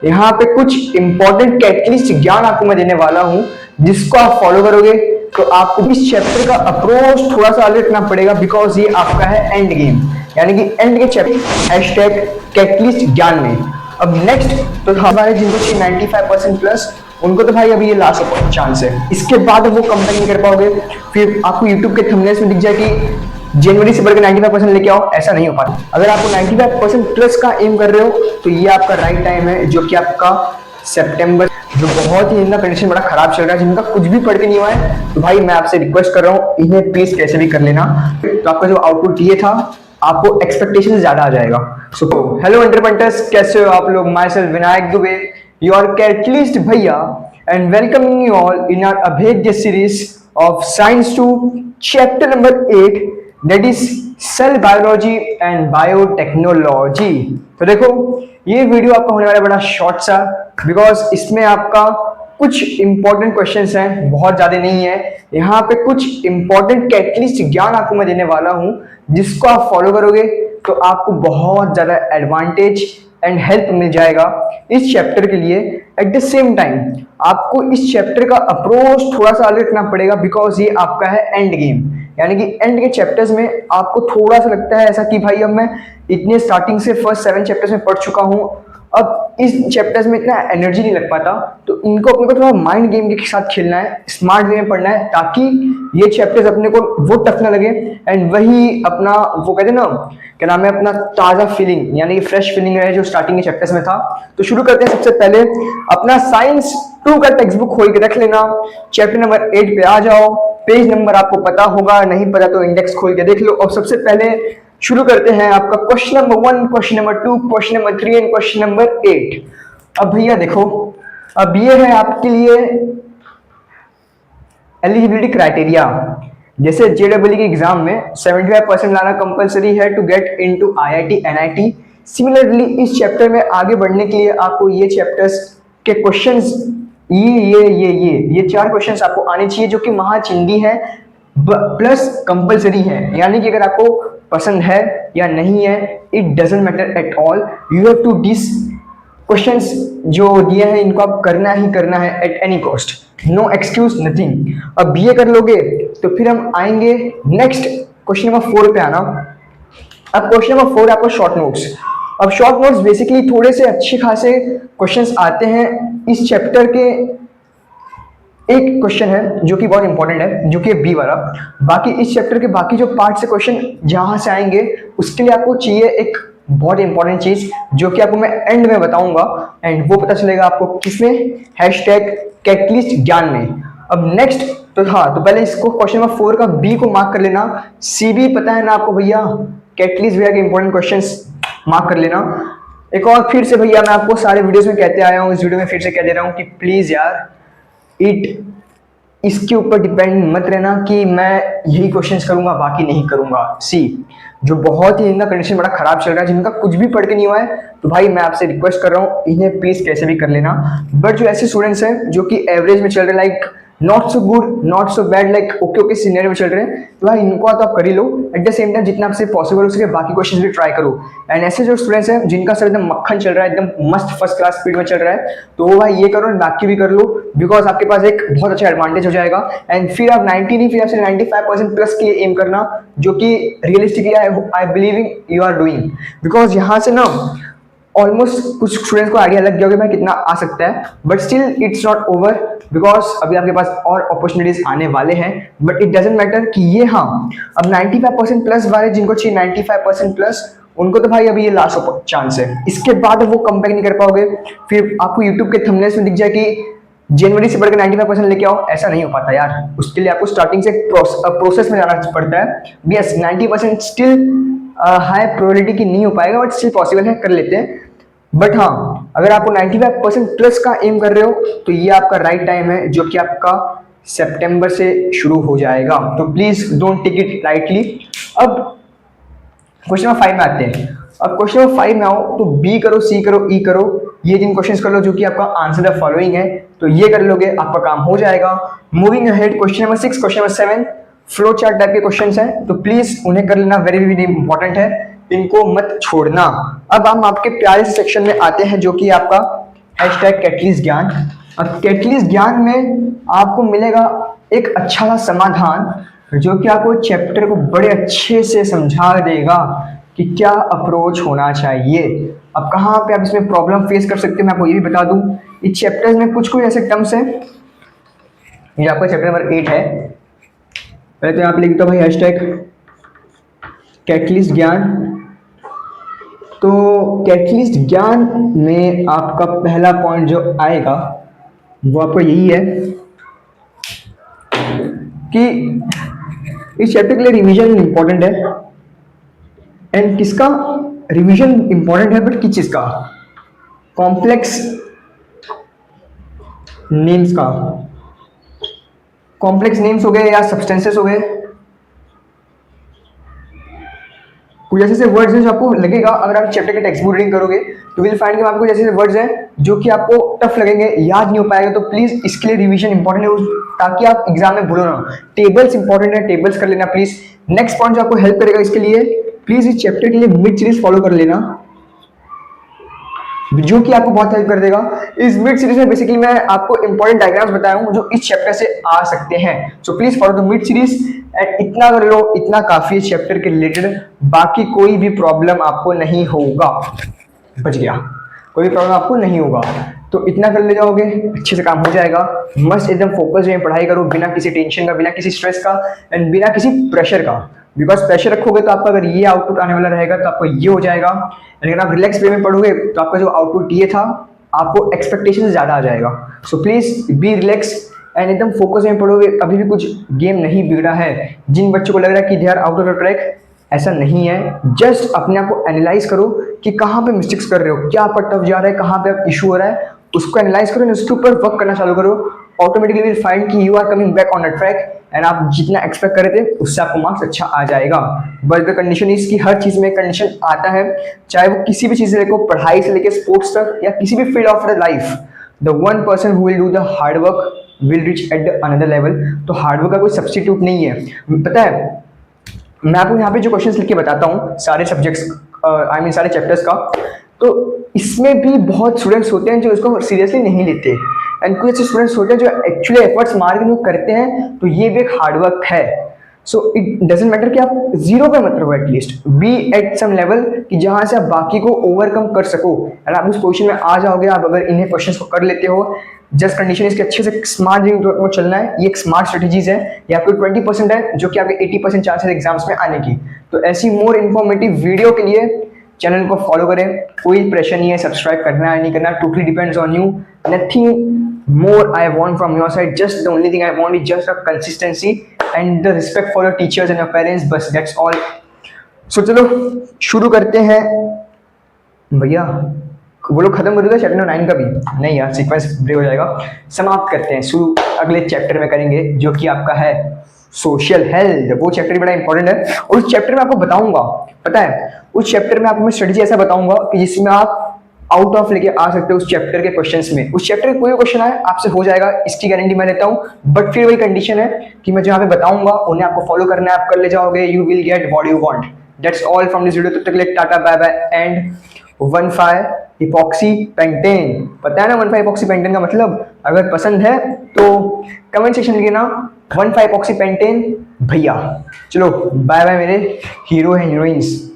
यहाँ पे कुछ इंपॉर्टेंट कैटलिस्ट ज्ञान आपको मैं देने वाला हूँ, जिसको आप फॉलो करोगे तो आपको इस चैप्टर का अप्रोच थोड़ा सा अलग रखना पड़ेगा, बिकॉज ये आपका है एंड गेम, यानी कि एंड के चैप्टर हैशटैग कैटलिस्ट ज्ञान में। अब नेक्स्ट तो हमारे जिनको चाहिए 95% प्लस, उनको तो भाई अभी ये लास्ट चांस है, इसके बाद वो कंपेयर नहीं कर पाओगे। फिर आपको यूट्यूब के थंबनेल्स में दिख जाए कि जनवरी से बढ़कर 95% लेके आओ, ऐसा नहीं हो पाता। अगर आपको 95% प्लस का एम कर रहे हो तो ये आपका राइट टाइम है, जो कि आपका सितंबर, जो बहुत ही इनका कंडीशन बड़ा खराब चल रहा है, जिनका कुछ भी पढ़ के नहीं हुआ है, तो भाई मैं आपसे रिक्वेस्ट कर रहा हूँ इन्हें प्लीज कैसे भी कर लेना। तो आपका जो आउटपुट ये था, आपको एक्सपेक्टेशन ज्यादा आ जाएगा। सो हेलो एंटरप्रेन्योर्स, कैसे हो आप लोग? Myself Vinayak Dubey, your catalyst भैया, and welcoming you all in our Abhedya series of science 2 chapter number 8, that is cell biology and biotechnology. तो देखो ये वीडियो आपका होने वाला है बड़ा शॉर्ट सा, बिकॉज इसमें आपका कुछ इंपॉर्टेंट क्वेश्चंस हैं, बहुत ज्यादा नहीं है। यहाँ पे कुछ इंपॉर्टेंट कैटलिस्ट ज्ञान आपको मैं देने वाला हूँ, जिसको आप फॉलो करोगे तो आपको बहुत ज्यादा एडवांटेज एंड हेल्प मिल जाएगा इस चैप्टर के लिए। एट द सेम टाइम आपको इस चैप्टर का अप्रोच थोड़ा सा अलग रखना पड़ेगा, बिकॉज ये आपका है एंड गेम, यानी कि एंड के चैप्टर्स में आपको थोड़ा सा लगता है ऐसा कि भाई अब मैं इतने स्टार्टिंग से फर्स्ट 7 चैप्टर्स में पढ़ चुका हूँ, अब इस चैप्टर्स में इतना एनर्जी नहीं लग पाता, तो इनको अपने को थोड़ा माइंड गेम के साथ खेलना है, स्मार्ट वे में पढ़ना है, ताकि ये चैप्टर्स अपने को वो टफ ना लगे एंड वही अपना वो कहते हैं ना, क्या नाम है, अपना ताजा फीलिंग यानी कि फ्रेश फीलिंग रहे जो स्टार्टिंग के चैप्टर्स में था। तो शुरू करते हैं। सबसे पहले अपना साइंस 2 का टेक्स्ट बुक खोल के रख लेना, चैप्टर नंबर 8 पे आ जाओ। पेज नंबर आपको पता होगा, नहीं पता तो इंडेक्स खोल के देख लो। और सबसे पहले शुरू करते हैं आपका question number 1, question number 2, question number 3 and question number 8। अब भैया देखो, अब ये है आपके लिए एलिजिबिलिटी क्राइटेरिया। जैसे जेडब्ल्यू के एग्जाम में 75% लाना कंपलसरी है to get into IIT NIT. Similarly इस चैप्टर में आगे बढ़ने के लिए आपको ये चैप्टर्स के क्वेश्चंस ये 4 क्वेश्चंस आपको आने चाहिए, जो कि महाचिंदी है प्लस कंपलसरी है, यानी कि अगर आपको पसंद है या नहीं है, it doesn't matter at all, you have to this questions जो दिए हैं इनको आप करना ही करना है at any cost, no excuse nothing. अब ये कर लोगे तो फिर हम आएंगे नेक्स्ट क्वेश्चन नंबर 4 पे आना। अब क्वेश्चन नंबर 4 आपको शॉर्ट नोट्स। अब शॉर्ट नोट्स बेसिकली थोड़े से अच्छे खासे क्वेश्चंस आते हैं इस चैप्टर के। एक क्वेश्चन है जो कि बहुत इंपॉर्टेंट है, जो कि बी वाला। बाकी इस चैप्टर के बाकी जो पार्ट से क्वेश्चन जहां से आएंगे, उसके लिए आपको चाहिए एक बहुत इंपॉर्टेंट चीज, जो कि आपको मैं एंड में बताऊंगा, एंड वो पता चलेगा आपको किसमें, हैशटैग कैटलिस्ट ज्ञान में। अब नेक्स्ट तो हाँ, तो पहले इसको क्वेश्चन नंबर 4 का बी को मार्क कर लेना। सी बी पता है ना आपको भैया, कैटलिस्ट भैया के इंपॉर्टेंट क्वेश्चंस मार्क कर लेना। एक और फिर से भैया मैं आपको सारे वीडियोस में कहते आया हूँ, इस वीडियो में फिर से कह दे रहा हूँ कि प्लीज यार इसके ऊपर डिपेंड मत रहना कि मैं यही क्वेश्चंस करूंगा बाकी नहीं करूंगा। सी जो बहुत ही इनका कंडीशन बड़ा खराब चल रहा है, जिनका कुछ भी पढ़ के नहीं हुआ है, तो भाई मैं आपसे रिक्वेस्ट कर रहा हूँ इन्हें प्लीज कैसे भी कर लेना। बट जो ऐसे स्टूडेंट्स हैं जो कि एवरेज में चल रहे, like not so good not so bad, like okay okay senior में चल रहे हैं, तो भाई इनको तो आप कर ही लो। एट द सेम टाइम जितना आपसे पॉसिबल हो सके बाकी क्वेश्चंस भी ट्राई करो। एंड ऐसे जो स्टूडेंट्स हैं जिनका सर एकदम मक्खन चल रहा है, एकदम मस्त फर्स्ट क्लास स्पीड में चल रहा है, तो वो भाई ये करो, बाकी भी कर लो, बिकॉज आपके पास एक बहुत अच्छा एडवांटेज हो जाएगा। एंड फिर आप 90 नहीं, फिर आपसे 95% प्लस के लिए एम करना, जो कि realistically I believing you are doing. Because यहाँ से ना ऑलमोस्ट कुछ स्टूडेंट्स को आइडिया लग गया होगा भाई कितना आ सकता है, but still it's not over, because अभी आपके पास और अपॉर्चुनिटीज आने वाले हैं। बट इट डजंट मैटर कि ये, हाँ अब 95% प्लस वाले जिनको चाहिए 95% प्लस, उनको तो भाई अभी ये लास्ट चांस है, इसके बाद वो कंपेयर नहीं कर पाओगे। फिर आपको यूट्यूब के थंबनेल्स में दिख जाए कि जनवरी से बढ़कर 95% लेके आओ, ऐसा नहीं हो पाता यार। उसके लिए आपको स्टार्टिंग से प्रोसेस में जाना पड़ता है। यस 90% स्टिल हाई प्रोबेबिलिटी की नहीं हो पाएगा, बट स्टिल पॉसिबल है, कर लेते हैं। बट हाँ, अगर आपको 95% प्लस का एम कर रहे हो तो ये आपका राइट टाइम है, जो कि आपका सितंबर से शुरू हो जाएगा। तो please don't take it lightly. अब क्वेश्चन नंबर 5 में आते हैं। अब क्वेश्चन नंबर 5 में आओ तो बी करो, सी करो, ई करो, ये 3 क्वेश्चंस कर लो, जो कि आपका आंसर द फॉलोइंग है, तो ये कर लोगे आपका काम हो जाएगा। Moving ahead, question number 6, question number 7 flow chart type के क्वेश्चंस हैं, तो प्लीज उन्हें कर लेना, वेरी वेरी इंपॉर्टेंट है, इनको मत छोड़ना। अब हम आपके प्यारे से सेक्शन में आते हैं, जो कि आपका हैशटैग कैटलिस्ट ज्ञान। अब कैटलिस्ट ज्ञान में आपको मिलेगा एक अच्छा सा समाधान जो कि आपको चैप्टर को बड़े अच्छे से समझा देगा कि क्या अप्रोच होना चाहिए। अब कहाँ पे आप इसमें प्रॉब्लम फेस कर सकते हैं मैं आपको ये भी बता दूं। इस चैप्टर्स में कुछ कुछ ऐसे टर्म्स हैं, ये आपका चैप्टर नंबर 8 है। पहले तो यहाँ पे लिख दो भाई हैशटैग कैटलिस्ट ज्ञान। तो कैटलिस्ट ज्ञान में आपका पहला पॉइंट जो आएगा वो आपको यही है कि इस चैप्टर के लिए रिवीजन इंपॉर्टेंट है। एंड किसका रिवीजन इंपॉर्टेंट है, बट किस चीज का? कॉम्प्लेक्स नेम्स का। कॉम्प्लेक्स नेम्स हो गए या सब्सटेंसेस हो गए, कुछ ऐसे वर्ड्स हैं जो आपको लगेगा अगर आप चैप्टर के टेक्स्ट बुक रीडिंग करोगे तो विल फाइंड कि आपको जैसे वर्ड्स हैं जो कि आपको टफ लगेंगे, याद नहीं हो पाएगा। तो प्लीज इसके लिए रिवीजन इंपॉर्टेंट है ताकि आप एग्जाम में भूलो ना। टेबल्स इंपॉर्टेंट है, टेबल्स कर लेना प्लीज। नेक्स्ट पॉइंट जो आपको हेल्प करेगा इसके लिए, प्लीज इस चैप्टर के लिए मिड सीरीज फॉलो कर लेना जो कि आपको बहुत हेल्प कर देगा। इस मिड सीरीज में बेसिकली मैं आपको इंपॉर्टेंट डायग्राम्स बताया हूं जो इस चैप्टर से आ सकते हैं। So please follow the mid series and इतना कर लो, इतना काफी है चैप्टर के रिलेटेड। बाकी कोई भी प्रॉब्लम आपको नहीं होगा, बच गया, कोई भी प्रॉब्लम आपको नहीं होगा। तो इतना कर ले जाओगे, अच्छे से काम हो जाएगा। मस्त एकदम फोकस में पढ़ाई करो, बिना किसी टेंशन का, बिना किसी स्ट्रेस का एंड बिना किसी प्रेशर का। बिकॉज प्रेशर रखोगे तो आपका अगर ये आउटपुट आने वाला रहेगा तो आपको ये हो जाएगा। अगर आप रिलैक्स वे में पढ़ोगे तो आपका जो आउटपुट ये था आपको एक्सपेक्टेशन से ज्यादा आ जाएगा। So please be relax and एकदम फोकस में पढ़ोगे। अभी भी कुछ गेम नहीं बिगड़ा है। जिन बच्चों को लग रहा है कि they are out of the track, ऐसा नहीं है। जस्ट अपने आप को एनालाइज करो कि कहाँ पे मिस्टेक्स कर रहे हो, क्या आपका टफ जा रहा है, कहाँ पे आप इशू हो रहा है, उसको एनालाइज करो, उसके ऊपर वर्क करना चालू करो। ऑटोमेटिकली विल फाइंड कि you are coming back on the track and आप जितना एक्सपेक्ट कर रहे थे उससे आपको मार्क्स अच्छा आ जाएगा। बट द कंडीशन इज कि हर चीज में कंडीशन आता है, चाहे वो किसी भी चीज से लेकर पढ़ाई से लेकर स्पोर्ट्स तक या किसी भी field of the life. The one person who will do the hard work will reach at the another level. तो हार्ड वर्क का कोई सब्स्टिट्यूट नहीं है। पता है मैं आपको यहाँ पे जो क्वेश्चंस लिख के बताता हूँ सारे सब्जेक्ट्स आई मीन सारे चैप्टर्स का, तो इसमें भी बहुत स्टूडेंट्स होते हैं जो इसको सीरियसली नहीं लेते एंड कुछ ऐसे स्टूडेंट्स होते हैं जो एक्चुअली एफर्ट्स मार के करते हैं। तो ये भी एक हार्डवर्क है। सो इट डजेंट मैटर कि आप जीरो पे मत रहो, at least be at some level कि जहां से आप बाकी को ओवरकम कर सको। अगर आप उस पोजीशन में आ जाओगे, आप अगर इन्हें क्वेश्चंस को कर लेते हो, जस्ट कंडीशन इसके अच्छे से स्मार्ट को चलना है। ये एक स्मार्ट स्ट्रेटेजीज है। ये आपको 20% है जो कि आपके 80% चांसेस एग्जाम्स में आने की। तो ऐसी मोर इन्फॉर्मेटिव वीडियो के लिए चैनल को फॉलो करें। कोई प्रेशर नहीं है सब्सक्राइब करना है नहीं करना, totally depends on you. Nothing more I want from your side, just the only thing I want is just a consistency and the respect for your teachers and your parents, बस that's all। so चलो शुरू करते हैं भैया। वो लोग खत्म कर देगा चैप्टर 9 का भी नहीं यार, सीक्वेंस ब्रेक हो जाएगा। समाप्त करते हैं, शुरू अगले चैप्टर में करेंगे जो कि आपका है सोशल हेल्थ। वो चैप्टर बड़ा इंपॉर्टेंट है और उस चैप्टर में आपको बताऊंगा, पता है उस चैप्टर में आपको मैं स्ट्रेटेजी ऐसा बताऊंगा कि जिसमें आप आउट ऑफ लेके आ सकते हो उस चैप्टर के क्वेश्चंस में। उस चैप्टर का कोई क्वेश्चन आए आपसे हो जाएगा, इसकी गारंटी मैं लेता हूं। बट फिर वही कंडीशन है कि मैं जो यहाँ पे बताऊंगा उन्हें आपको फॉलो करना है, आप कर ले जाओगे, you will get what you want. That's all from this video. तब तक के लिए tata bye bye and 1,5 epoxy pentane. पता है ना 1,5 इपॉक्सी पेंटेन का मतलब? अगर पसंद है तो कमेंट सेक्शन में लिखना 1,5 इपॉक्सी पेंटेन भैया। चलो बाय बाय मेरे हीरो एंड हीरोइंस।